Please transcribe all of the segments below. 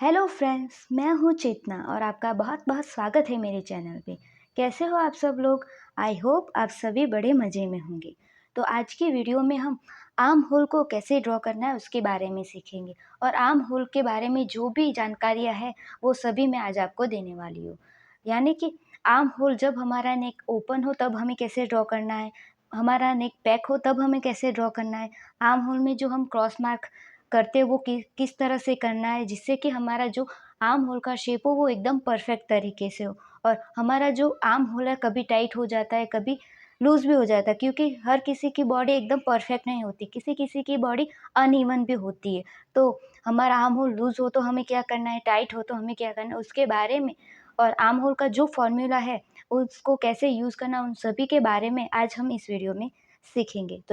Hello friends, मैं हूँ चेतना और आपका बहुत बहुत स्वागत है मेरे चैनल पे। कैसे हो आप सब लोग? आई होप आप सभी बड़े मज़े में होंगे। तो आज की वीडियो में हम आर्म होल को कैसे ड्रॉ करना है उसके बारे में सीखेंगे और आर्म होल के बारे में जो भी जानकारियाँ हैं वो सभी मैं आज आपको देने वाली हूँ। यानी कि आर्म होल जब हमारा नेक ओपन हो तब हमें कैसे ड्रॉ करना है, हमारा नेक पैक हो तब हमें कैसे ड्रॉ करना है, आर्म होल में जो हम क्रॉस मार्क करते वो किस तरह से करना है जिससे कि हमारा जो आर्म होल का शेप हो वो एकदम परफेक्ट तरीके से हो। और हमारा जो आर्म होल है कभी टाइट हो जाता है, कभी लूज़ भी हो जाता है, क्योंकि हर किसी की बॉडी एकदम परफेक्ट नहीं होती, किसी किसी की बॉडी अनइवन भी होती है। तो हमारा आर्म होल लूज़ हो तो हमें क्या करना है, टाइट हो तो हमें क्या करना है, उसके बारे में और आर्म होल का जो फॉर्मूला है उसको कैसे यूज़ करना, उन सभी के बारे में आज हम इस वीडियो में सीखेंगे।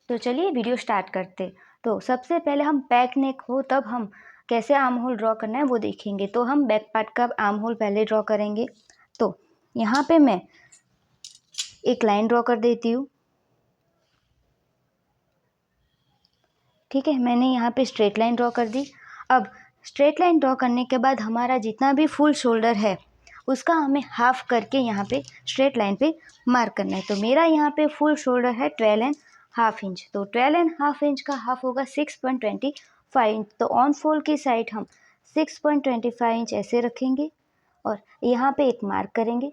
तो चलिए वीडियो स्टार्ट करते। तो सबसे पहले हम बैक नेक हो तब हम कैसे आर्म होल ड्रॉ करना है वो देखेंगे। तो हम बैक पार्ट का आर्म होल पहले ड्रॉ करेंगे। तो यहाँ पे मैं एक लाइन ड्रॉ कर देती हूँ। ठीक है, मैंने यहाँ पे स्ट्रेट लाइन ड्रॉ कर दी। अब स्ट्रेट लाइन ड्रॉ करने के बाद हमारा जितना भी फुल शोल्डर है उसका हमें हाफ करके यहाँ पे स्ट्रेट लाइन पे मार्क करना है। तो मेरा यहाँ पे फुल शोल्डर है 12.5 इंच। तो 12.5 इंच का हाफ होगा 6.25 इंच। तो ऑन फोल्ड की साइड हम 6.25 इंच ऐसे रखेंगे और यहाँ पे एक मार्क करेंगे।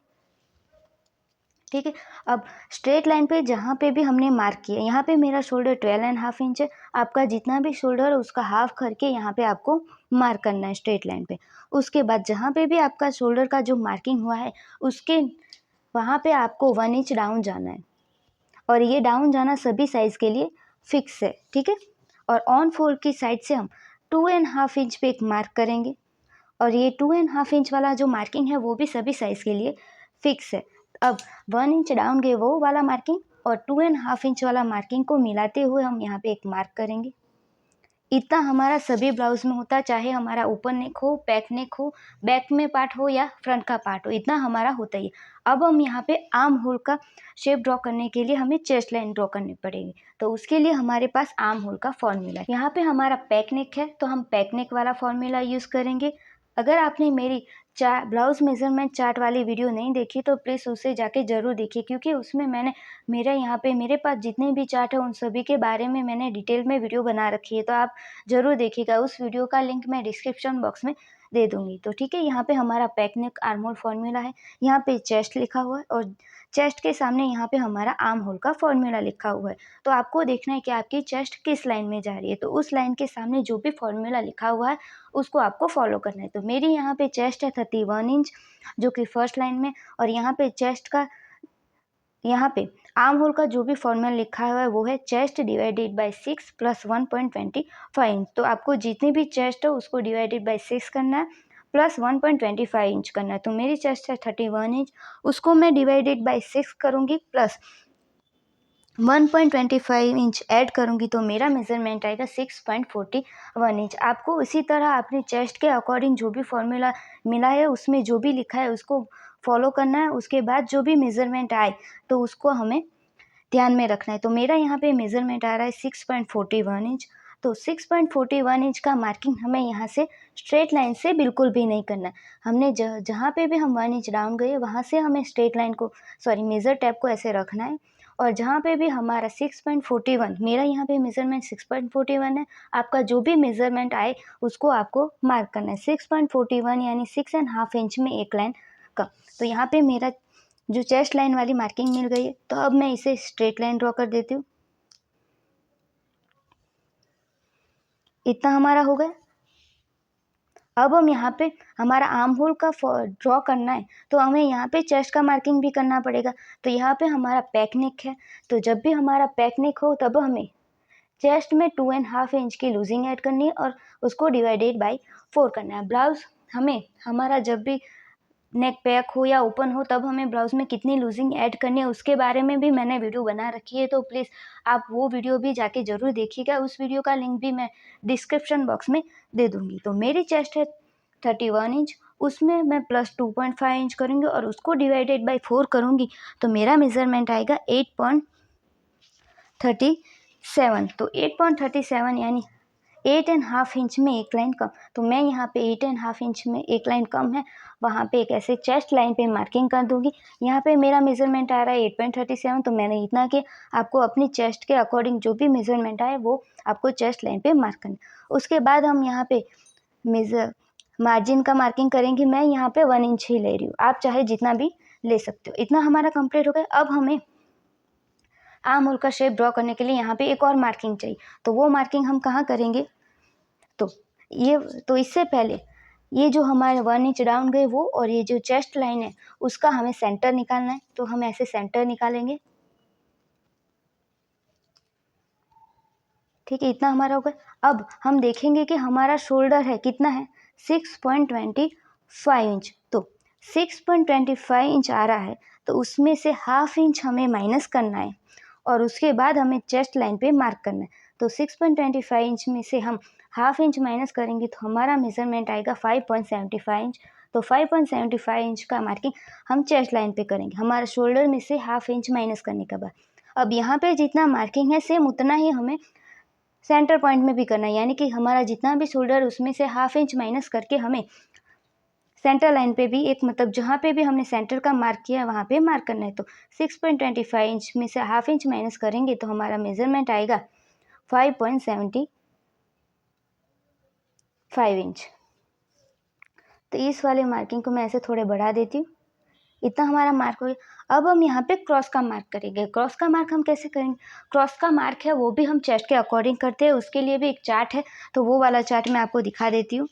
ठीक है, अब स्ट्रेट लाइन पे जहाँ पे भी हमने मार्क किया, यहाँ पे मेरा शोल्डर 12.5 इंच है। आपका जितना भी शोल्डर है उसका हाफ करके यहाँ पे आपको मार्क करना है स्ट्रेट लाइन पे। उसके बाद जहाँ पे भी आपका शोल्डर का जो मार्किंग हुआ है उसके वहाँ पे आपको 1 इंच डाउन जाना है और ये डाउन जाना सभी साइज़ के लिए फिक्स है। ठीक है, और ऑन फोल्ड की साइड से हम 2.5 इंच पे एक मार्क करेंगे और ये 2.5 इंच वाला जो मार्किंग है वो भी सभी साइज़ के लिए फिक्स है। अब 1 इंच डाउन गए वो वाला मार्किंग और 2.5 इंच वाला मार्किंग को मिलाते हुए हम यहाँ पे एक मार्क करेंगे। इतना हमारा सभी ब्लाउज में होता है, चाहे हमारा ओपन नेक हो, बैक नेक हो, बैक में पार्ट हो या फ्रंट का पार्ट हो, इतना हमारा होता ही है। अब हम यहाँ पे आर्म होल का शेप ड्रॉ करने के लिए हमें चेस्ट लाइन ड्रॉ करनी पड़ेगी। तो उसके लिए हमारे पास आर्म होल का फॉर्मूला है। यहाँ पे हमारा पैक नेक है तो हम पैक नेक वाला फॉर्मूला यूज़ करेंगे। अगर आपने मेरी ब्लाउज मेजरमेंट चार्ट वाली वीडियो नहीं देखी तो प्लीज़ उसे जाके ज़रूर देखिए, क्योंकि उसमें मैंने मेरे पास जितने भी चार्ट है उन सभी के बारे में मैंने डिटेल में वीडियो बना रखी है। तो आप ज़रूर देखिएगा, उस वीडियो का लिंक मैं डिस्क्रिप्शन बॉक्स में दे दूँगी। तो ठीक है, यहाँ पे हमारा पैक नेक आर्म होल फॉर्मूला है। यहाँ पे चेस्ट लिखा हुआ है और चेस्ट के सामने यहाँ पे हमारा आर्म होल का फॉर्मूला लिखा हुआ है। तो आपको देखना है कि आपकी चेस्ट किस लाइन में जा रही है। तो उस लाइन के सामने जो भी फॉर्मूला लिखा हुआ है उसको आपको फॉलो करना है। तो मेरी यहाँ पे चेस्ट है 31 इंच जो कि फर्स्ट लाइन में, और यहाँ पे चेस्ट का यहाँ पे आर्म होल का जो भी फॉर्मूला लिखा हुआ है वो है chest divided by 6 plus 1.25 inch. तो आपको जितनी भी चेस्ट हो उसको डिवाइडेड बाय 6 करना है प्लस 1.25 इंच करना है। तो मेरी चेस्ट है 31 इंच, उसको मैं डिवाइडेड बाय 6 करूँगी प्लस 1.25 इंच ऐड करूँगी तो मेरा मेज़रमेंट आएगा 6.41 इंच। आपको इसी तरह अपनी चेस्ट के अकॉर्डिंग जो भी फॉर्मूला मिला है उसमें जो भी लिखा है उसको फॉलो करना है। उसके बाद जो भी मेज़रमेंट आए तो उसको हमें ध्यान में रखना है। तो मेरा यहाँ पे मेज़रमेंट आ रहा है 6.41 इंच। तो 6.41 इंच का मार्किंग हमें यहाँ से स्ट्रेट लाइन से बिल्कुल भी नहीं करना है। हमने जहाँ पे भी हम 1 इंच डाउन गए वहाँ से हमें स्ट्रेट लाइन को मेज़र टैप को ऐसे रखना है और जहाँ पे भी हमारा 6.41, मेरा यहाँ पे मेज़रमेंट 6.41 है, आपका जो भी मेज़रमेंट आए उसको आपको मार्क करना है। 6.41 यानी 6.5 इंच में एक लाइन का। तो यहाँ पे मेरा जो चेस्ट लाइन वाली मार्किंग मिल गई है, तो अब मैं इसे स्ट्रेट लाइन ड्रॉ कर देती हूँ। इतना हमारा हो गया। अब हम यहाँ पे हमारा आर्म होल का ड्रॉ करना है तो हमें यहाँ पे चेस्ट का मार्किंग भी करना पड़ेगा। तो यहाँ पे हमारा पैक नेक है, तो जब भी हमारा पैक नेक हो तब हमें चेस्ट में 2.5 इंच की लूजिंग ऐड करनी है और उसको डिवाइडेड बाय 4 करना है। ब्लाउज हमें हमारा जब भी नेक पैक हो या ओपन हो तब हमें ब्लाउज में कितनी लूजिंग ऐड करनी है उसके बारे में भी मैंने वीडियो बना रखी है। तो प्लीज़ आप वो वीडियो भी जाके ज़रूर देखिएगा, उस वीडियो का लिंक भी मैं डिस्क्रिप्शन बॉक्स में दे दूँगी। तो मेरी चेस्ट है 31 इंच, उसमें मैं प्लस 2.5 इंच करूँगी और उसको डिवाइडेड बाय 4 करूँगी तो मेरा मेज़रमेंट आएगा 8.37। तो 8.37 यानी 8.5 इंच में एक लाइन कम, तो मैं यहाँ पे 8.5 इंच में एक लाइन कम है, वहाँ पे एक ऐसे चेस्ट लाइन पे मार्किंग कर दूंगी। यहाँ पे मेरा मेजरमेंट आ रहा है 8.37, तो मैंने इतना किया। आपको अपनी चेस्ट के अकॉर्डिंग जो भी मेजरमेंट आए वो आपको चेस्ट लाइन पे मार्क करना। उसके बाद हम यहाँ पे मेजर मार्जिन का मार्किंग करेंगे। मैं यहाँ पे 1 इंच ही ले रही हूँ, आप चाहे जितना भी ले सकते हो। इतना हमारा कंप्लीट हो गया। अब हमें आर्म होल का शेप ड्रॉ करने के लिए यहाँ पे एक और मार्किंग चाहिए, तो वो मार्किंग हम कहाँ करेंगे, तो इससे पहले ये जो हमारे 1 इंच डाउन गए वो, और ये जो चेस्ट लाइन है उसका हमें सेंटर निकालना है, तो हम ऐसे सेंटर निकालेंगे। ठीक है, इतना हमारा हो गया। अब हम देखेंगे कि हमारा शोल्डर है कितना है, 6.25 इंच। तो 6.25 इंच आ रहा है, तो उसमें से हाफ इंच हमें माइनस करना है और उसके बाद हमें चेस्ट लाइन पे मार्क करना है। तो 6.25 इंच में से हम हाफ इंच माइनस करेंगे तो हमारा मेजरमेंट आएगा 5.75 इंच। तो 5.75 इंच का मार्किंग हम चेस्ट लाइन पे करेंगे, हमारे शोल्डर में से हाफ इंच माइनस करने के बाद। अब यहाँ पे जितना मार्किंग है सेम उतना ही हमें सेंटर पॉइंट में भी करना है, यानी कि हमारा जितना भी शोल्डर उसमें से हाफ इंच माइनस करके हमें सेंटर लाइन पे भी एक, मतलब जहाँ पे भी हमने सेंटर का मार्क किया है वहाँ पे मार्क करना है। तो 6.25 इंच में से हाफ इंच माइनस करेंगे तो हमारा मेजरमेंट आएगा 5.75 इंच। तो इस वाले मार्किंग को मैं ऐसे थोड़े बढ़ा देती हूँ। इतना हमारा मार्क हो गया। अब हम यहाँ पे क्रॉस का मार्क करेंगे। क्रॉस का मार्क हम कैसे करेंगे, क्रॉस का मार्क है वो भी हम चेस्ट के अकॉर्डिंग करते हैं, उसके लिए भी एक चार्ट है, तो वो वाला चार्ट मैं आपको दिखा देती हूँ।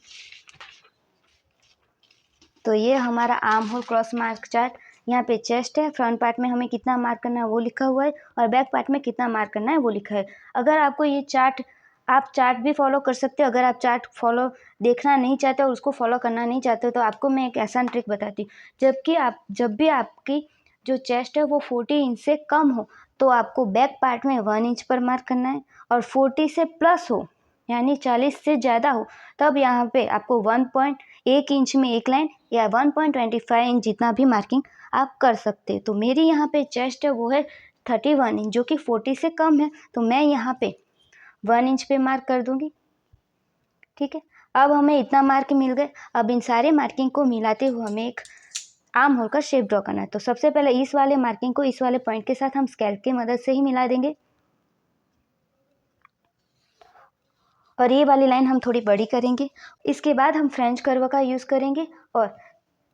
तो ये हमारा arm hole cross mark chart. यहाँ पे चेस्ट है, फ्रंट पार्ट में हमें कितना मार्क करना है वो लिखा हुआ है, और बैक पार्ट में कितना मार्क करना है वो लिखा है। अगर आपको ये चार्ट, आप चार्ट भी फॉलो कर सकते हो। अगर आप चार्ट फॉलो देखना नहीं चाहते और उसको फॉलो करना नहीं चाहते हो तो आपको मैं एक आसान ट्रिक बताती हूँ। जब भी आपकी जो चेस्ट है वो 40 इंच से कम हो तो आपको बैक पार्ट में 1 इंच पर मार्क करना है, और 40 से प्लस हो यानी 40 से ज़्यादा हो तब यहाँ पे आपको 1 इंच में एक लाइन या 1.25 इंच जितना भी मार्किंग आप कर सकते हैं। तो मेरी यहाँ पे चेस्ट है वो है 31 इंच जो कि 40 से कम है, तो मैं यहाँ पे 1 इंच पे मार्क कर दूंगी। ठीक है, अब हमें इतना मार्क मिल गए। अब इन सारे मार्किंग को मिलाते हुए हमें एक आर्म होल का शेप ड्रॉ करना है। तो सबसे पहले इस वाले मार्किंग को इस वाले पॉइंट के साथ हम स्केल की मदद से ही मिला देंगे, और ये वाली लाइन हम थोड़ी बड़ी करेंगे। इसके बाद हम फ्रेंच कर्व का यूज़ करेंगे और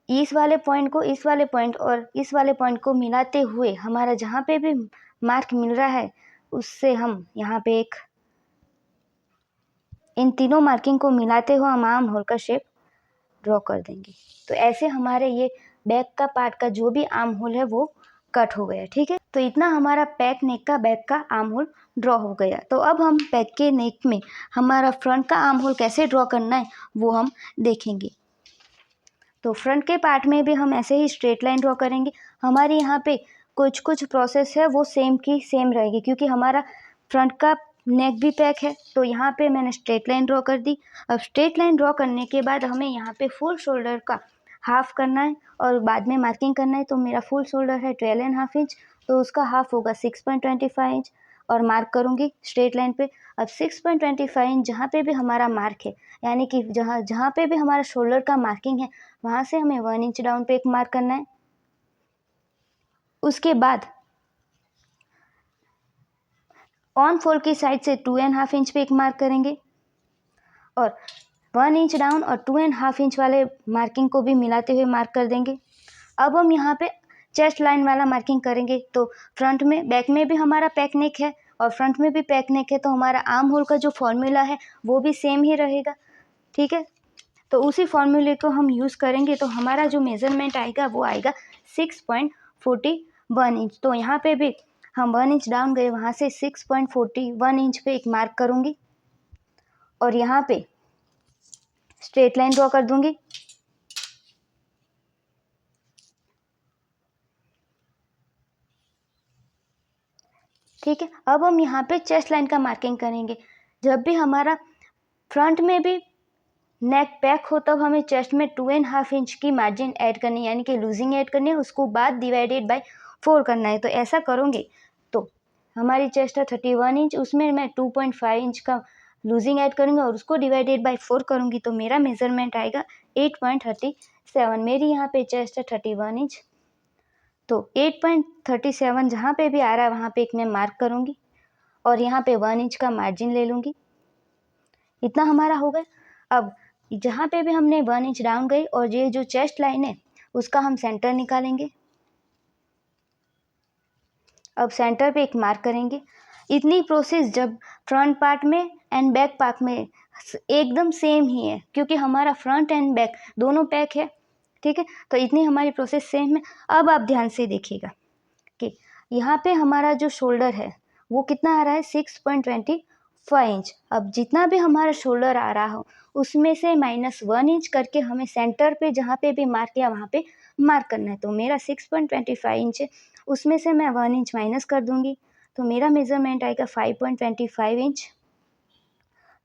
इस वाले पॉइंट को इस वाले पॉइंट और इस वाले पॉइंट को मिलाते हुए हमारा जहाँ पे भी मार्क मिल रहा है उससे हम यहाँ पे एक, इन तीनों मार्किंग को मिलाते हुए हम आर्म होल का शेप ड्रॉ कर देंगे। तो ऐसे हमारे ये बैक का पार्ट का जो भी आर्म होल है वो कट हो गया। ठीक है, तो इतना हमारा पैक नेक का बैक का आर्म होल ड्रॉ हो गया। तो अब हम पैक के नेक में हमारा फ्रंट का आर्म होल कैसे ड्रॉ करना है वो हम देखेंगे। तो फ्रंट के पार्ट में भी हम ऐसे ही स्ट्रेट लाइन ड्रॉ करेंगे। हमारे यहाँ पे कुछ कुछ प्रोसेस है वो सेम की सेम रहेगी, क्योंकि हमारा फ्रंट का नेक भी पैक है। तो यहाँ पे मैंने स्ट्रेट लाइन ड्रॉ कर दी। अब स्ट्रेट लाइन ड्रॉ करने के बाद हमें यहाँ पे फुल शोल्डर का हाफ करना है और बाद में मार्किंग करना है। तो मेरा फुल शोल्डर है 12.5 इंच, तो उसका हाफ होगा 6.25 इंच और मार्क करूँगी स्ट्रेट लाइन पे। अब 6.25 इंच जहाँ पे भी हमारा मार्क है, यानी कि जहाँ जहाँ पे भी हमारा शोल्डर का मार्किंग है वहाँ से हमें 1 इंच डाउन पे एक मार्क करना है। उसके बाद ऑन फोल्ड की साइड से 2.5 इंच पे एक मार्क करेंगे और 1 इंच डाउन और 2.5 इंच वाले मार्किंग को भी मिलाते हुए मार्क कर देंगे। अब हम यहाँ पे चेस्ट लाइन वाला मार्किंग करेंगे। तो फ्रंट में, बैक में भी हमारा पैक नेक है और फ्रंट में भी पैक नेक है, तो हमारा आर्म होल का जो फॉर्मूला है वो भी सेम ही रहेगा। ठीक है, तो उसी फॉर्मूले को हम यूज़ करेंगे। तो हमारा जो मेज़रमेंट आएगा वो आएगा 6.41 इंच। तो यहाँ पे भी हम 1 इंच डाउन गए, वहाँ से 6.41 इंच पे एक मार्क करूँगी और यहाँ पे स्ट्रेट लाइन ड्रॉ कर दूँगी। ठीक है, अब हम यहाँ पे चेस्ट लाइन का मार्किंग करेंगे। जब भी हमारा फ्रंट में भी नेक पैक हो तब हमें चेस्ट में 2.5 इंच की मार्जिन ऐड करनी है, यानी कि लूजिंग ऐड करनी है, उसको बाद डिवाइडेड बाय 4 करना है। तो ऐसा करोगे तो हमारी चेस्ट है 31 इंच, उसमें मैं 2.5 इंच का लूजिंग ऐड करूँगी और उसको डिवाइडेड बाय 4 करूँगी तो मेरा मेजरमेंट आएगा 8.37। मेरी यहाँ पे चेस्ट है 31 इंच, तो 8.37 जहाँ पे भी आ रहा है वहाँ पे एक मैं मार्क करूँगी और यहाँ पे 1 इंच का मार्जिन ले लूँगी। इतना हमारा हो गया। अब जहाँ पे भी हमने 1 इंच डाउन गई और ये जो चेस्ट लाइन है उसका हम सेंटर निकालेंगे। अब सेंटर पे एक मार्क करेंगे। इतनी प्रोसेस जब फ्रंट पार्ट में एंड बैक पार्ट में एकदम सेम ही है, क्योंकि हमारा फ्रंट एंड बैक दोनों पैक है, ठीक है। तो इतनी हमारी प्रोसेस सेम है। अब आप ध्यान से देखिएगा कि यहाँ पे हमारा जो शोल्डर है वो कितना आ रहा है 6.25 इंच। अब जितना भी हमारा शोल्डर आ रहा हो उसमें से -1 इंच करके हमें सेंटर पे जहाँ पे भी मार्क किया वहाँ पे मार्क करना है। तो मेरा 6.25 इंच है, उसमें से मैं 1 इंच माइनस कर दूंगी तो मेरा मेजरमेंट आएगा 5.25 इंच।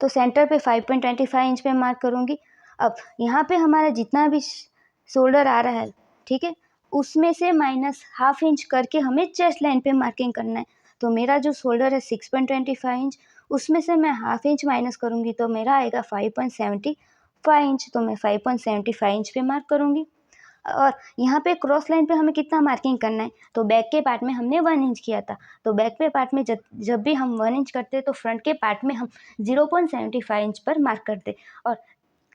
तो सेंटर पे 5.25 इंच पे मार्क करूँगी। अब यहाँ पे हमारा जितना भी शोल्डर आ रहा है, ठीक है, उसमें से -1/2 इंच करके हमें चेस्ट लाइन पे मार्किंग करना है। तो मेरा जो शोल्डर है 6.25 इंच, उसमें से मैं 1/2 इंच माइनस करूँगी तो मेरा आएगा 5.75 इंच। तो मैं 5.75 इंच पे मार्क करूँगी। और यहाँ पे क्रॉस लाइन पे हमें कितना मार्किंग करना है, तो बैक के पार्ट में हमने 1 इंच किया था, तो बैक के पार्ट में जब भी हम 1 इंच करते तो फ्रंट के पार्ट में हम 0.75 इंच पर मार्क करते। और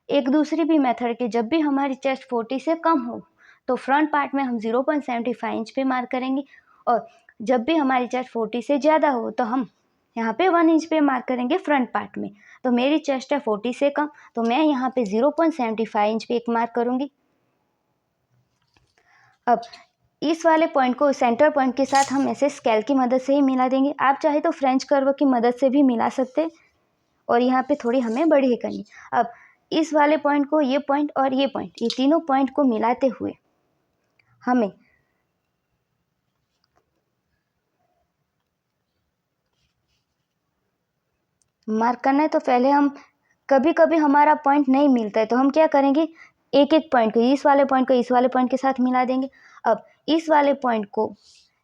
एक दूसरी भी मेथड के जब भी हमारी चेस्ट 40 से कम हो तो फ्रंट पार्ट में हम 0.75 इंच पे मार्क करेंगे, और जब भी हमारी चेस्ट 40 से ज़्यादा हो तो हम यहाँ पे 1 इंच पे मार्क करेंगे फ्रंट पार्ट में। तो मेरी चेस्ट है 40 से कम, तो मैं यहाँ पे 0.75 इंच पे एक मार्क करूँगी। अब इस वाले पॉइंट को सेंटर पॉइंट के साथ हम ऐसे स्केल की मदद से ही मिला देंगे। आप चाहे तो फ्रेंच कर्व की मदद से भी मिला सकते, और यहाँ पे थोड़ी हमें बढ़ी करनी। अब इस वाले पॉइंट को, ये पॉइंट और ये पॉइंट, ये तीनों पॉइंट को मिलाते हुए हमें मार्क करना है। तो पहले हम कभी कभी हमारा पॉइंट नहीं मिलता है तो हम क्या करेंगे, एक एक पॉइंट को, इस वाले पॉइंट को इस वाले पॉइंट के साथ मिला देंगे। अब इस वाले पॉइंट को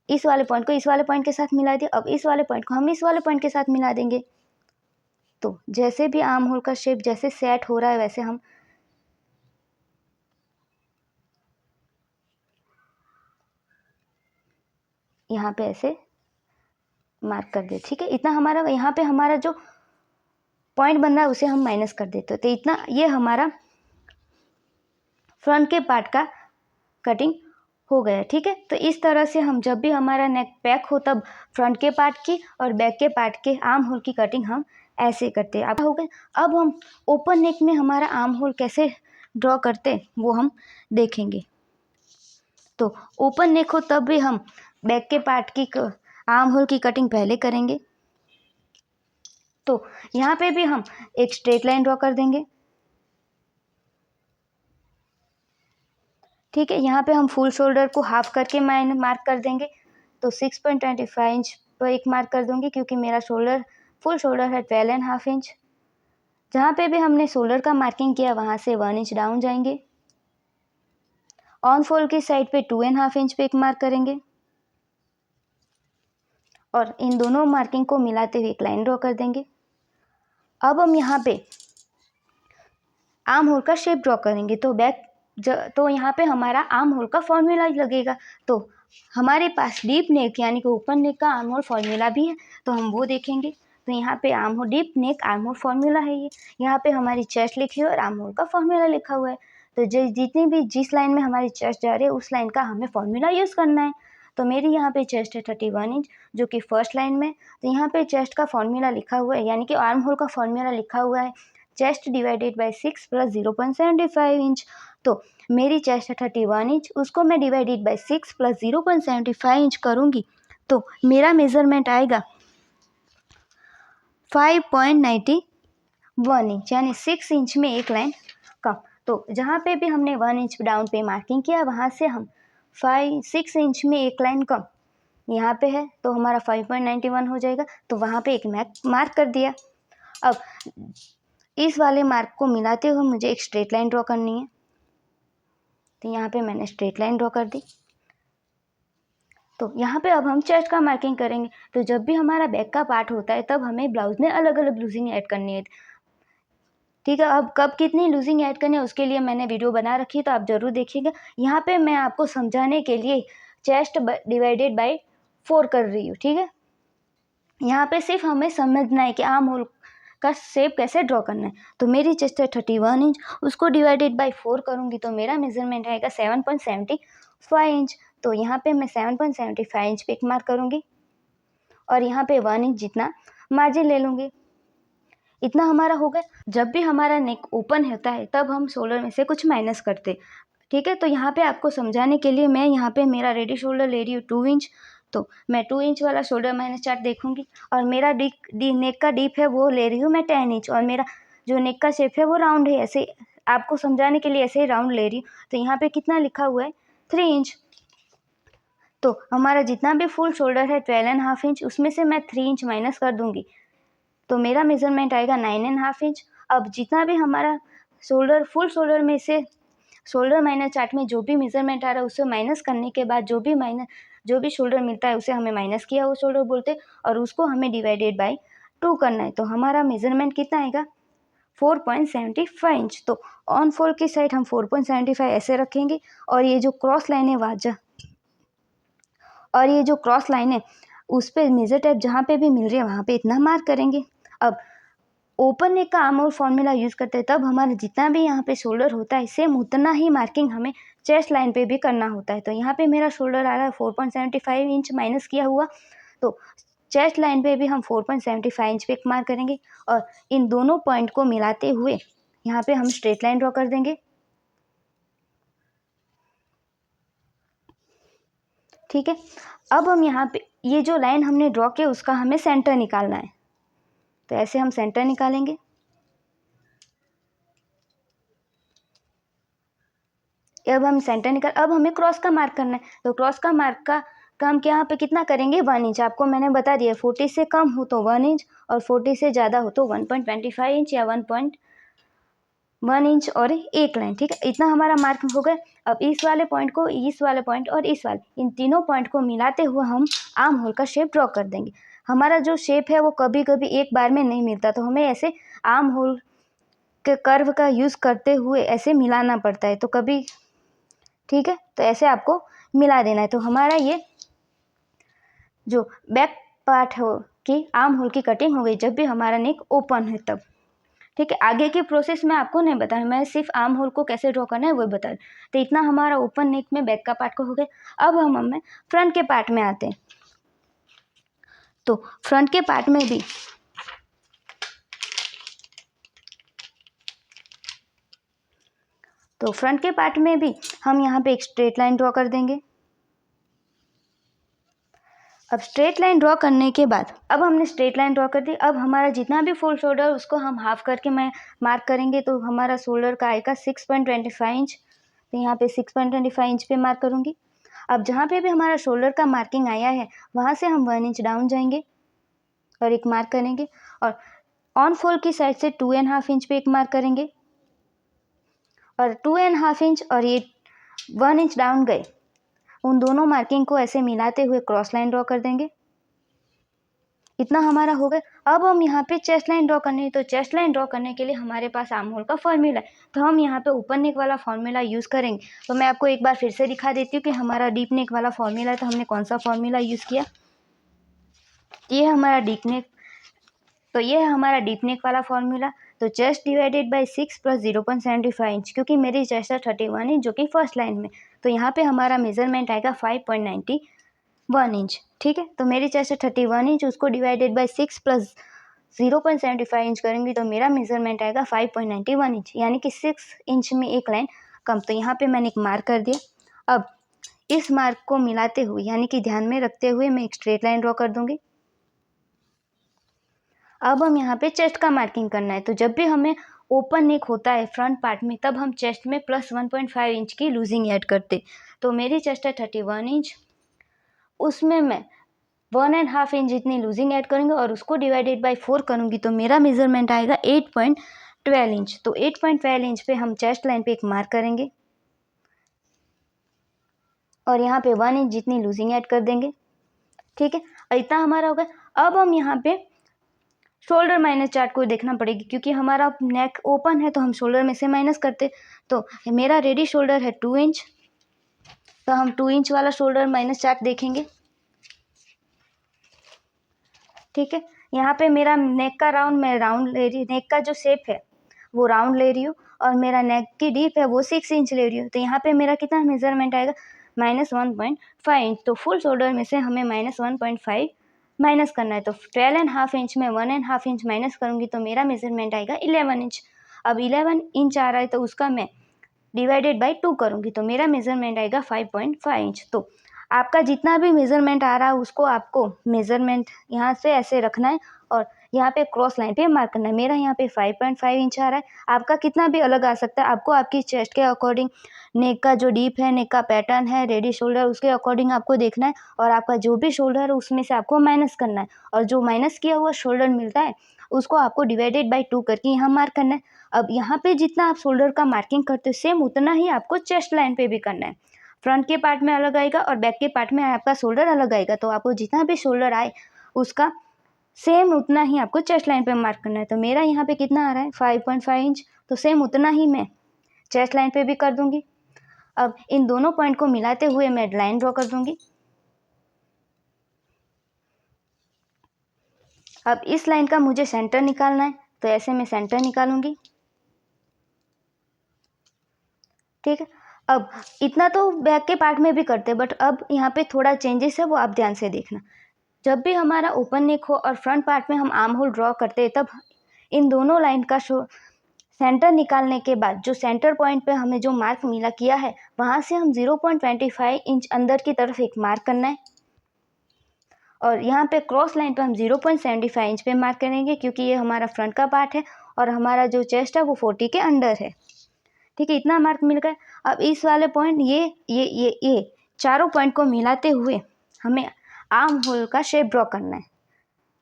इस वाले पॉइंट को इस वाले पॉइंट के साथ मिला दिया। अब इस वाले पॉइंट को हम इस वाले पॉइंट के साथ मिला देंगे। तो जैसे भी आर्म होल का शेप जैसे सेट हो रहा है वैसे हम यहाँ पे ऐसे मार्क कर दे, ठीक है। इतना हमारा यहाँ पे हमारा जो पॉइंट बन रहा है उसे हम माइनस कर देते तो इतना ये हमारा फ्रंट के पार्ट का कटिंग हो गया, ठीक है। तो इस तरह से हम जब भी हमारा नेक पैक हो तब फ्रंट के पार्ट की और बैक के पार्ट के आर्म होल की कटिंग हम ऐसे करते हैं। अब हो गए। अब हम ओपन नेक में हमारा आर्म होल कैसे ड्रॉ करते वो हम देखेंगे। तो ओपन नेक हो तब भी हम बैक के पार्ट की आर्म होल की कटिंग पहले करेंगे। तो यहाँ पे भी हम एक स्ट्रेट लाइन ड्रॉ कर देंगे, ठीक है। यहाँ पे हम फुल शोल्डर को हाफ करके मार्क कर देंगे। तो 6.25 इंच पर एक मार्क कर दूंगी क्योंकि मेरा शोल्डर फुल शोल्डर है 12.5 इंच। जहाँ पे भी हमने शोल्डर का मार्किंग किया वहाँ से 1 इंच डाउन जाएंगे। ऑन फोल्ड की साइड पे 2.5 इंच पे एक मार्क करेंगे और इन दोनों मार्किंग को मिलाते हुए एक लाइन ड्रॉ कर देंगे। अब हम यहाँ पे आर्म होल का शेप ड्रॉ करेंगे। तो यहाँ पे हमारा आर्म होल का फॉर्मूला लगेगा। तो हमारे पास डीप नेक यानी कि ओपन नेक का आर्म होल फॉर्मूला भी है, तो हम वो देखेंगे। तो यहाँ पे arm hole deep neck arm hole formula है ये। यहाँ पे हमारी चेस्ट लिखी है और आर्म होल का फॉर्मूला लिखा हुआ है। तो जितनी भी जिस लाइन में हमारी चेस्ट जा रही है उस लाइन का हमें फॉर्मूला यूज़ करना है। तो मेरी यहाँ पे चेस्ट है 31 इंच जो कि फर्स्ट लाइन में। तो यहाँ पे चेस्ट का फॉर्मूला लिखा हुआ है यानी कि आर्म होल का फॉर्मूला लिखा हुआ है chest divided by 6 plus 0.75 inch. तो मेरी चेस्ट है 31 इंच, उसको मैं डिवाइडेड बाय 6 प्लस 0.75 इंच करूँगी तो मेरा मेज़रमेंट आएगा 5.91 इंच, यानी 6 इंच में एक लाइन कम। तो जहाँ पे भी हमने 1 इंच डाउन पे मार्किंग किया वहाँ से हम 6 इंच में एक लाइन कम यहाँ पे है तो हमारा 5.91 हो जाएगा। तो वहाँ पे एक मार्क कर दिया। अब इस वाले मार्क को मिलाते हुए मुझे एक स्ट्रेट लाइन ड्रॉ करनी है। तो यहाँ पे मैंने स्ट्रेट लाइन ड्रॉ कर दी। तो यहाँ पे अब हम चेस्ट का मार्किंग करेंगे। तो जब भी हमारा बैक का पार्ट होता है तब हमें ब्लाउज में अलग अलग लूजिंग ऐड करनी है, ठीक है। अब कब कितनी लूजिंग ऐड करनी है उसके लिए मैंने वीडियो बना रखी है, तो आप ज़रूर देखिएगा। यहाँ पे मैं आपको समझाने के लिए चेस्ट डिवाइडेड बाय 4 कर रही हूँ, ठीक है। यहाँ पे सिर्फ हमें समझना है कि आर्म होल का शेप कैसे ड्रॉ करना है। तो मेरी चेस्ट है 31 इंच, उसको डिवाइडेड बाय 4 करूँगी तो मेरा मेजरमेंट आएगा 7.75 इंच। तो यहाँ पे मैं 7.75 इंच पे एक मार्क करूँगी और यहाँ पे 1 इंच जितना मार्जिन ले लूँगी। इतना हमारा हो गया। जब भी हमारा नेक ओपन होता है तब हम शोल्डर में से कुछ माइनस करते, ठीक है। तो यहाँ पे आपको समझाने के लिए मैं यहाँ पे मेरा रेडी शोल्डर ले रही हूँ 2 इंच। तो मैं 2 इंच वाला शोल्डर माइनस चार्ट देखूंगी और मेरा नेक का डीप है वो ले रही हूँ मैं 10 इंच, और मेरा जो नेक का शेप है वो राउंड है। ऐसे आपको समझाने के लिए ऐसे ही राउंड ले रही हूँ। तो यहाँ पे कितना लिखा हुआ है 3 इंच। तो हमारा जितना भी फुल शोल्डर है 12.5 इंच, उसमें से मैं 3 इंच माइनस कर दूंगी तो मेरा मेजरमेंट आएगा 9.5 इंच। अब जितना भी हमारा शोल्डर फुल शोल्डर में से शोल्डर माइनस चार्ट में जो भी मेजरमेंट आ रहा है उससे माइनस करने के बाद जो भी शोल्डर मिलता है उसे हमें माइनस किया हुआ शोल्डर बोलते हैं, और उसको हमें डिवाइडेड बाय 2 करना है। तो हमारा मेजरमेंट कितना आएगा 4.75 इंच। तो ऑन फोल्ड की साइड हम 4.75 ऐसे रखेंगे, और ये जो क्रॉस लाइन है उस पर मेजर टेप जहाँ पे भी मिल रही है वहाँ पे इतना मार्क करेंगे। अब ओपन नेक का आर्म होल फॉर्मूला यूज़ करते हैं तब हमारा जितना भी यहाँ पे शोल्डर होता है सेम उतना ही मार्किंग हमें चेस्ट लाइन पे भी करना होता है। तो यहाँ पे मेरा शोल्डर आ रहा है 4.75 इंच माइनस किया हुआ, तो चेस्ट लाइन पे भी हम 4.75 इंच पे एक मार्क करेंगे और इन दोनों पॉइंट को मिलाते हुए यहाँ पे हम स्ट्रेट लाइन ड्रॉ कर देंगे, ठीक है। अब हम यहाँ पे ये जो लाइन हमने ड्रॉ किया उसका हमें सेंटर निकालना है, तो ऐसे हम सेंटर निकालेंगे। अब हमें क्रॉस का मार्क करना है। तो क्रॉस का मार्क का हम यहाँ पे कितना करेंगे 1 इंच। आपको मैंने बता दिया 40 से कम हो तो 1 इंच और 40 से ज़्यादा हो तो 1.25 इंच या 1.1 इंच और एक लाइन, ठीक है। इतना हमारा मार्क हो गया। अब इस वाले पॉइंट और इस वाले इन तीनों पॉइंट को मिलाते हुए हम आर्म होल का शेप ड्रॉ कर देंगे। हमारा जो शेप है वो कभी कभी एक बार में नहीं मिलता, तो हमें ऐसे आर्म होल के कर्व का यूज़ करते हुए ऐसे मिलाना पड़ता है। तो कभी, ठीक है, तो ऐसे आपको मिला देना है। तो हमारा ये जो बैक पार्ट हो कि आर्म होल की कटिंग हो गई जब भी हमारा नेक ओपन है तब, ठीक है। आगे की प्रोसेस मैं आपको नहीं बताया, मैं सिर्फ आर्म होल को कैसे ड्रॉ करना है वो बता रही। तो इतना हमारा ओपन नेक में बैक का पार्ट को हो गया। अब हमें फ्रंट के पार्ट में आते हैं। तो फ्रंट के पार्ट में भी हम यहाँ पे एक स्ट्रेट लाइन ड्रॉ कर देंगे। अब स्ट्रेट लाइन ड्रॉ करने के बाद अब हमने स्ट्रेट लाइन ड्रॉ कर दी। अब हमारा जितना भी फुल शोल्डर उसको हम हाफ करके मैं मार्क करेंगे तो हमारा शोल्डर का आएगा 6.25 इंच। तो यहाँ पे 6.25 इंच पे मार्क करूँगी। अब जहाँ पे भी हमारा शोल्डर का मार्किंग आया है वहाँ से हम 1 इंच डाउन जाएंगे और एक मार्क करेंगे, और ऑन फोल्ड की साइड से 2.5 इंच पे एक मार्क करेंगे और 2.5 इंच और ये 1 इंच डाउन गए, उन दोनों मार्किंग को ऐसे मिलाते हुए क्रॉस लाइन ड्रॉ कर देंगे। इतना हमारा हो गया। अब हम यहाँ पे चेस्ट लाइन ड्रॉ करनी है। तो चेस्ट लाइन ड्रॉ करने के लिए हमारे पास आर्म होल का फॉर्मूला है, तो हम यहाँ पे ओपन नेक वाला फॉर्मूला यूज़ करेंगे। तो मैं आपको एक बार फिर से दिखा देती हूँ कि हमारा डीप नेक वाला फॉर्मूला है तो हमने कौन सा फॉर्मूला यूज़ किया। ये है हमारा डीप नेक वाला फॉर्मूला। तो chest divided by 6 plus 0.75 inch, क्योंकि मेरी चेस्ट है 31 इंच जो कि फर्स्ट लाइन में, तो यहाँ पे हमारा मेजरमेंट आएगा 5.91 इंच, ठीक है। तो मेरी चेस्ट है 31 इंच, उसको डिवाइडेड बाय 6 प्लस 0.75 इंच करेंगे तो मेरा मेजरमेंट आएगा 5.91 इंच, यानी कि 6 इंच में एक लाइन कम। तो यहाँ पे मैंने एक मार्क कर दिया। अब इस मार्क को मिलाते हुए यानी कि ध्यान में रखते हुए मैं एक स्ट्रेट लाइन ड्रॉ कर दूंगी। अब हम यहाँ पे चेस्ट का मार्किंग करना है। तो जब भी हमें ओपन नेक होता है फ्रंट पार्ट में तब हम चेस्ट में प्लस 1.5 इंच की लूजिंग ऐड करते। तो मेरी चेस्ट है 31 इंच, उसमें मैं 1.5 इंच जितनी लूजिंग ऐड करूँगी और उसको डिवाइडेड बाय 4 करूँगी तो मेरा मेजरमेंट आएगा 8.12 इंच। तो 8.12 इंच पे हम चेस्ट लाइन पे एक मार्क करेंगे और यहाँ पे 1 इंच जितनी लूजिंग ऐड कर देंगे, ठीक है। और इतना हमारा हो गया। अब हम यहाँ पे शोल्डर माइनस चार्ट को देखना पड़ेगी, क्योंकि हमारा नेक ओपन है तो हम शोल्डर में से माइनस करते। तो मेरा रेडी शोल्डर है 2 इंच, तो हम 2 इंच वाला शोल्डर माइनस चार्ट देखेंगे, ठीक है। यहाँ पे मेरा नेक का राउंड, मैं राउंड ले रही, नेक का जो शेप है वो राउंड ले रही हूँ, और मेरा नेक की डीप है वो 6 इंच ले रही हूँ। तो यहाँ पे मेरा कितना मेजरमेंट आएगा, -1.5 इंच। तो फुल शोल्डर में से हमें -1.5 माइनस करना है। तो 12.5 इंच में 1.5 इंच माइनस करूँगी तो मेरा मेजरमेंट आएगा 11 इंच। अब 11 इंच आ रहा है तो उसका मैं डिवाइडेड बाई 2 करूँगी तो मेरा मेजरमेंट आएगा 5.5 इंच। तो आपका जितना भी मेजरमेंट आ रहा है उसको आपको मेजरमेंट यहाँ से ऐसे रखना है और यहाँ पे क्रॉस लाइन पे मार्क करना है। मेरा यहाँ पे 5.5 इंच आ रहा है, आपका कितना भी अलग आ सकता है। आपको आपकी चेस्ट के अकॉर्डिंग, नेक का जो डीप है, नेक का पैटर्न है, रेडी शोल्डर, उसके अकॉर्डिंग आपको देखना है और आपका जो भी शोल्डर है उसमें से आपको माइनस करना है, और जो माइनस किया हुआ शोल्डर मिलता है उसको आपको डिवाइडेड बाई 2 करके यहाँ मार्क करना है। अब यहाँ पे जितना आप शोल्डर का मार्किंग करते हो सेम उतना ही आपको चेस्ट लाइन पे भी करना है। फ्रंट के पार्ट में अलग आएगा और बैक के पार्ट में आपका शोल्डर अलग आएगा, तो आपको जितना भी शोल्डर आए उसका सेम उतना ही आपको चेस्ट लाइन पे मार्क करना है। तो मेरा यहाँ पे कितना आ रहा है 5.5 इंच, तो सेम उतना ही मैं चेस्ट लाइन पे भी कर दूंगी। अब इन दोनों पॉइंट को मिलाते हुए मैं लाइन ड्रॉ कर दूंगी। अब इस लाइन का मुझे सेंटर निकालना है, तो ऐसे मैं सेंटर निकालूंगी, ठीक है। अब इतना तो बैक के पार्ट में भी करते हैं, बट अब यहाँ पे थोड़ा चेंजेस है, वो आप ध्यान से देखना। जब भी हमारा ओपन नेक हो और फ्रंट पार्ट में हम आर्म होल ड्रॉ करते हैं, तब इन दोनों लाइन का सेंटर निकालने के बाद जो सेंटर पॉइंट पे हमें जो मार्क मिला किया है वहाँ से हम 0.25 इंच अंदर की तरफ एक मार्क करना है, और यहाँ पे क्रॉस लाइन पे हम 0.75 इंच पे मार्क करेंगे, क्योंकि ये हमारा फ्रंट का पार्ट है और हमारा जो चेस्ट है वो 40 के अंडर है, ठीक है। इतना मार्क मिल गया। अब इस वाले पॉइंट, ये चारों पॉइंट को मिलाते हुए हमें आर्म होल का शेप ड्रॉ करना है।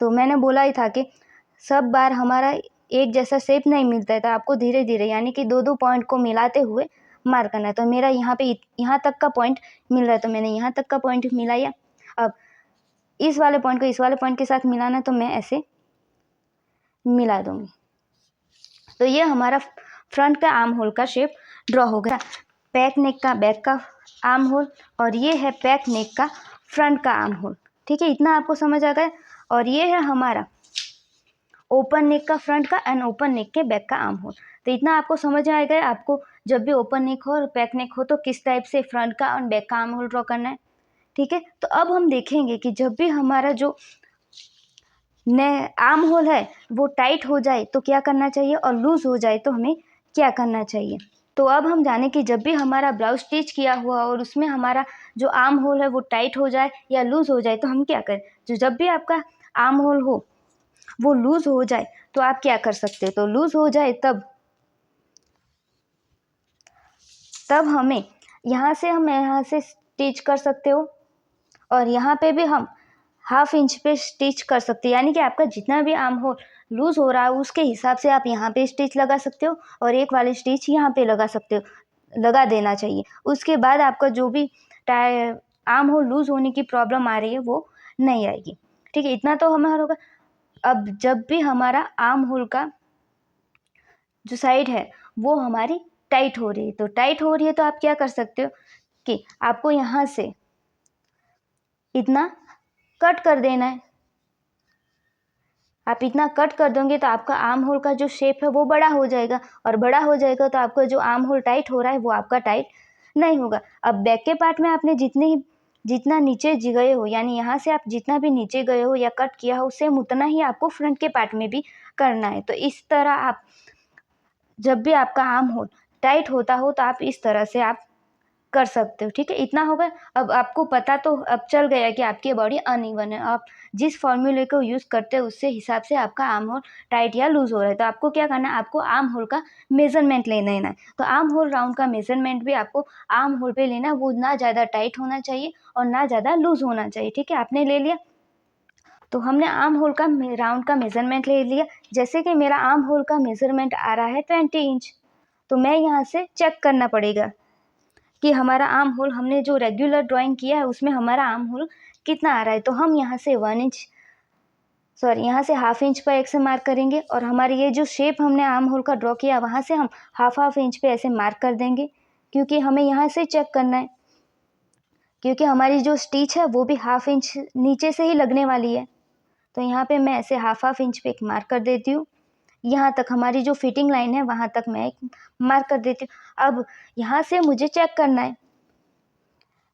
तो मैंने बोला ही था कि सब बार हमारा एक जैसा शेप नहीं मिलता है, तो आपको धीरे धीरे यानी कि 2-2 पॉइंट को मिलाते हुए मार्क करना है। तो मेरा यहाँ पे यहाँ तक का पॉइंट मिल रहा है, तो मैंने यहाँ तक का पॉइंट मिलाया। अब इस वाले पॉइंट को इस वाले पॉइंट के साथ मिलाना है, तो मैं ऐसे मिला दूंगी। तो ये हमारा फ्रंट का आर्म होल का शेप ड्रॉ हो गया। बैक नेक का बैक का आर्म होल, और ये है बैक नेक का फ्रंट का आर्म होल, ठीक है। इतना आपको समझ आ गया। और ये है हमारा ओपन नेक का फ्रंट का एंड ओपन नेक के बैक का आर्म होल। तो इतना आपको समझ आ गया, आपको जब भी ओपन नेक हो और बैक नेक हो तो किस टाइप से फ्रंट का और बैक का आर्म होल ड्रॉ करना है, ठीक है। तो अब हम देखेंगे कि जब भी हमारा जो आर्म होल है वो टाइट हो जाए तो क्या करना चाहिए, और लूज हो जाए तो हमें क्या करना चाहिए। तो अब हम जाने कि जब भी हमारा ब्लाउज स्टिच किया हुआ और उसमें हमारा जो आर्म होल है वो टाइट हो जाए या लूज हो जाए तो हम क्या करें। जो जब भी आपका आर्म होल हो वो लूज हो जाए तो आप क्या कर सकते हो। तो लूज हो जाए तब हमें यहाँ से स्टिच कर सकते हो, और यहाँ पे भी हम 1/2 इंच पे स्टिच कर सकते हैं। यानी कि आपका जितना भी आर्म होल लूज हो रहा है उसके हिसाब से आप यहाँ पे स्टिच लगा सकते हो, और एक वाली स्टिच यहाँ पे लगा सकते हो, लगा देना चाहिए। उसके बाद आपका जो भी आर्म होल लूज होने की प्रॉब्लम आ रही है वो नहीं आएगी, ठीक है। इतना तो हमारा होगा। अब जब भी हमारा आर्म होल का जो साइड है वो हमारी टाइट हो रही है, तो टाइट हो रही है तो आप क्या कर सकते हो कि आपको यहाँ से इतना कट कर देना है। आप इतना कट कर दोगे तो आपका आर्म होल का जो शेप है वो बड़ा हो जाएगा, और बड़ा हो जाएगा तो आपका जो आर्म होल टाइट हो रहा है वो आपका टाइट नहीं होगा। अब बैक के पार्ट में आपने जितना नीचे गए हो, यानी यहाँ से आप जितना भी नीचे गए हो या कट किया हो सेम उतना ही आपको फ्रंट के पार्ट में भी करना है। तो इस तरह आप जब भी आपका आर्म होल टाइट होता हो तो आप इस तरह से आप कर सकते हो, ठीक है। इतना होगा। अब आपको पता तो अब चल गया कि आपकी बॉडी अनइवन है, आप जिस फॉर्मूले को यूज़ करते हो उससे हिसाब से आपका आर्म होल टाइट या लूज हो रहा है। तो आपको क्या करना है, आपको आर्म होल का मेजरमेंट लेना है। तो आर्म होल राउंड का मेजरमेंट भी आपको आर्म होल पे लेना है, वो ना ज़्यादा टाइट होना चाहिए और ना ज़्यादा लूज होना चाहिए, ठीक है। आपने ले लिया, तो हमने आर्म होल का राउंड का मेजरमेंट ले लिया। जैसे कि मेरा आर्म होल का मेजरमेंट आ रहा है 20 इंच, तो मैं यहाँ से चेक करना पड़ेगा कि हमारा आर्म होल हमने जो रेगुलर ड्राइंग किया है उसमें हमारा आर्म होल कितना आ रहा है। तो हम यहाँ से 1 इंच यहाँ से हाफ इंच पर एक से मार्क करेंगे और हमारी ये जो शेप हमने आर्म होल का ड्रॉ किया वहाँ से हम हाफ इंच पे ऐसे मार्क कर देंगे, क्योंकि हमें यहाँ से चेक करना है, क्योंकि हमारी जो स्टिच है वो भी हाफ इंच नीचे से ही लगने वाली है। तो यहाँ पे मैं ऐसे हाफ इंच पे एक मार्क कर देती हूँ। यहाँ तक हमारी जो फिटिंग लाइन है वहाँ तक मैं एक मार्क कर देती हूँ। अब यहाँ से मुझे चेक करना है,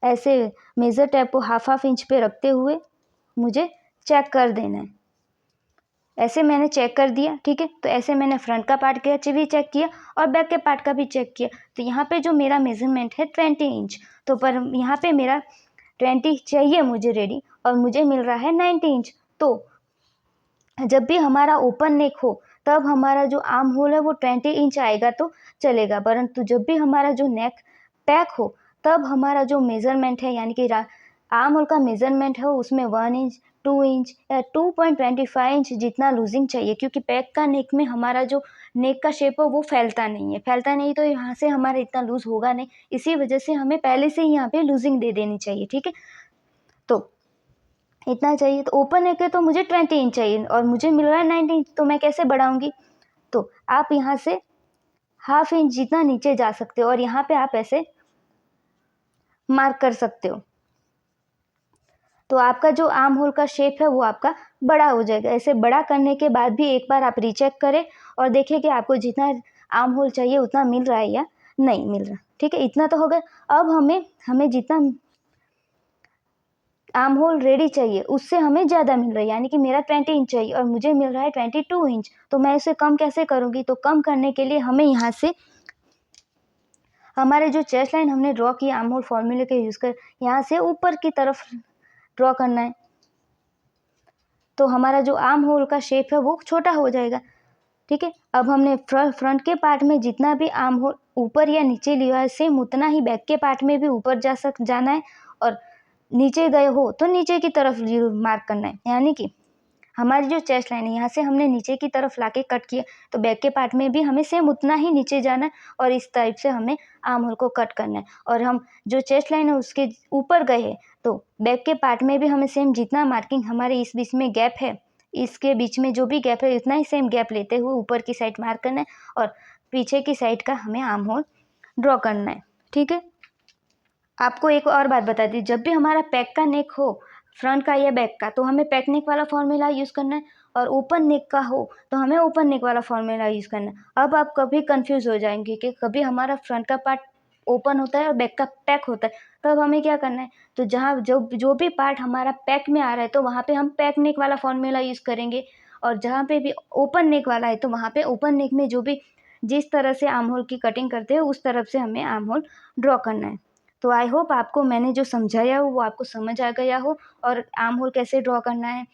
ऐसे मेज़र टेप को हाफ इंच पे रखते हुए मुझे चेक कर देना है। ऐसे मैंने चेक कर दिया, ठीक है। तो ऐसे मैंने फ्रंट का पार्ट का भी चेक किया और बैक के पार्ट का भी चेक किया। तो यहाँ पे जो मेरा मेजरमेंट है 20 इंच, तो पर यहाँ पे मेरा 20 चाहिए मुझे रेडी और मुझे मिल रहा है 90 इंच। तो जब भी हमारा ओपन नेक हो तब हमारा जो आर्म होल है वो 20 इंच आएगा तो चलेगा, परंतु जब भी हमारा जो नेक पैक हो तब हमारा जो मेज़रमेंट है यानी कि आर्म होल का मेज़रमेंट है उसमें 1 इंच 2 इंच या 2.25 इंच जितना लूजिंग चाहिए, क्योंकि पैक का नेक में हमारा जो नेक का शेप है वो फैलता नहीं तो यहाँ से हमारा इतना लूज होगा नहीं, इसी वजह से हमें पहले से ही यहाँ पे लूजिंग दे देनी चाहिए, ठीक है। तो इतना चाहिए। तो ओपन नेक है तो मुझे 20 इंच चाहिए और मुझे मिल रहा है 90 इंच, तो मैं कैसे बढ़ाऊंगी। तो आप यहाँ से हाफ इंच जितना नीचे जा सकते हो और यहाँ पे आप ऐसे मार्क कर सकते हो। तो आपका जो आर्म होल का शेप है वो आपका बड़ा हो जाएगा। ऐसे बड़ा करने के बाद भी एक बार आप रीचेक करें और देखें कि आपको जितना आर्म होल चाहिए उतना मिल रहा है या नहीं मिल रहा, ठीक है। इतना तो हो गया। अब हमें जितना आर्म होल रेडी चाहिए उससे हमें ज़्यादा मिल रहा है, यानी कि मेरा 20 इंच चाहिए और मुझे मिल रहा है 22 इंच। तो मैं इसे कम कैसे करूँगी। तो कम करने के लिए हमें यहाँ से हमारे जो चेस्ट लाइन हमने ड्रॉ किया आर्म होल फॉर्मूले के यूज़ कर यहाँ से ऊपर की तरफ ड्रॉ करना है। तो हमारा जो आर्म होल का शेप है वो छोटा हो जाएगा, ठीक है। अब हमने फ्रंट के पार्ट में जितना भी आर्म होल ऊपर या नीचे लिया है सेम उतना ही बैक के पार्ट में भी ऊपर जाना है और नीचे गए हो तो नीचे की तरफ मार्क करना है। यानी कि हमारी जो चेस्ट लाइन है यहाँ से हमने नीचे की तरफ लाके कट किया तो बैक के पार्ट में भी हमें सेम उतना ही नीचे जाना है और इस टाइप से हमें आर्म होल को कट करना है। और हम जो चेस्ट लाइन है उसके ऊपर गए हैं तो बैक के पार्ट में भी हमें सेम जितना मार्किंग हमारे इस बीच में गैप है इसके बीच में जो भी गैप है उतना ही सेम गैप लेते हुए ऊपर की साइड मार्क करना है और पीछे की साइड का हमें आर्म होल ड्रॉ करना है, ठीक है। आपको एक और बात बता दी, जब भी हमारा पैक का नेक हो फ्रंट का या बैक का तो हमें पैक नेक वाला फॉर्मूला यूज़ करना है और ओपन नेक का हो तो हमें ओपन नेक वाला फॉर्मूला यूज़ करना है। अब आप कभी कंफ्यूज हो जाएंगे कि कभी हमारा फ्रंट का पार्ट ओपन होता है और बैक का पैक होता है, तब हमें क्या करना है। तो जहाँ जो भी पार्ट हमारा पैक में आ रहा है तो वहाँ पे हम पैक नेक वाला फॉर्मूला यूज़ करेंगे और जहाँ पे भी ओपन नेक वाला है तो वहाँ पे ओपन नेक में जो भी जिस तरह से आर्म होल की कटिंग करते हैं उस तरफ से हमें आर्म होल ड्रॉ करना है। तो आई होप आपको मैंने जो समझाया हो वो आपको समझ आ गया हो और आर्म होल कैसे ड्रॉ करना है,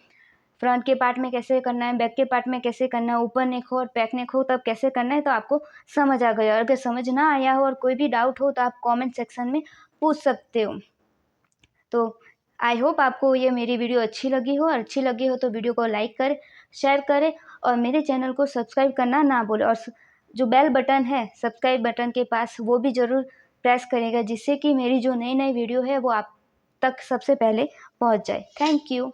फ्रंट के पार्ट में कैसे करना है, बैक के पार्ट में कैसे करना है, ऊपर नेक हो और बैक नेक हो तब कैसे करना है, तो आपको समझ आ गया। और अगर समझ ना आया हो और कोई भी डाउट हो तो आप कमेंट सेक्शन में पूछ सकते हो। तो आई होप आपको ये मेरी वीडियो अच्छी लगी हो और अच्छी लगी हो तो वीडियो को लाइक करें, शेयर करें और मेरे चैनल को सब्सक्राइब करना ना भूलें और जो बेल बटन है सब्सक्राइब बटन के पास वो भी ज़रूर प्रेस करेगा, जिससे कि मेरी जो नई वीडियो है वो आप तक सबसे पहले पहुंच जाए। Thank you.